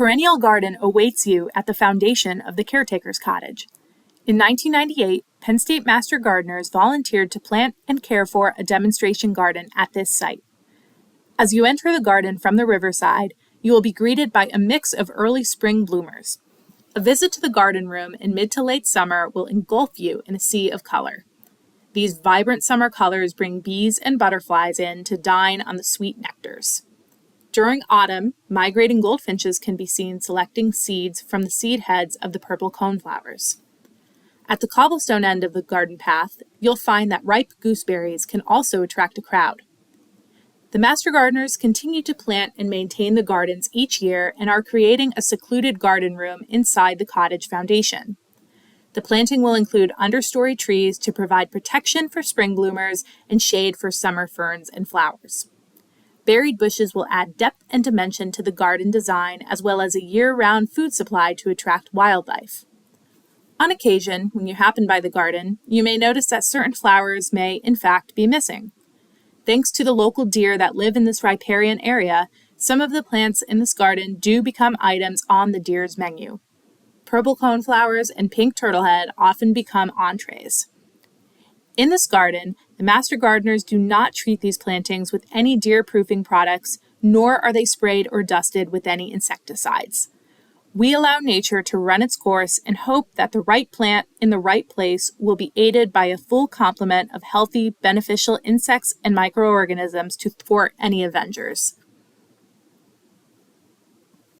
perennial garden awaits you at the foundation of the caretaker's cottage. In 1998, Penn State Master Gardeners volunteered to plant and care for a demonstration garden at this site. As you enter the garden from the riverside, you will be greeted by a mix of early spring bloomers. A visit to the garden room in mid to late summer will engulf you in a sea of color. These vibrant summer colors bring bees and butterflies in to dine on the sweet nectars. During autumn, migrating goldfinches can be seen selecting seeds from the seed heads of the purple coneflowers. At the cobblestone end of the garden path, you'll find that ripe gooseberries can also attract a crowd. The Master Gardeners continue to plant and maintain the gardens each year and are creating a secluded garden room inside the cottage foundation. The planting will include understory trees to provide protection for spring bloomers and shade for summer ferns and flowers. Buried bushes will add depth and dimension to the garden design, as well as a year-round food supply to attract wildlife. On occasion, when you happen by the garden, you may notice that certain flowers may, in fact, be missing. Thanks to the local deer that live in this riparian area, some of the plants in this garden do become items on the deer's menu. Purple coneflowers and pink turtlehead often become entrees. In this garden, the Master Gardeners do not treat these plantings with any deer-proofing products, nor are they sprayed or dusted with any insecticides. We allow nature to run its course and hope that the right plant in the right place will be aided by a full complement of healthy, beneficial insects and microorganisms to thwart any avengers.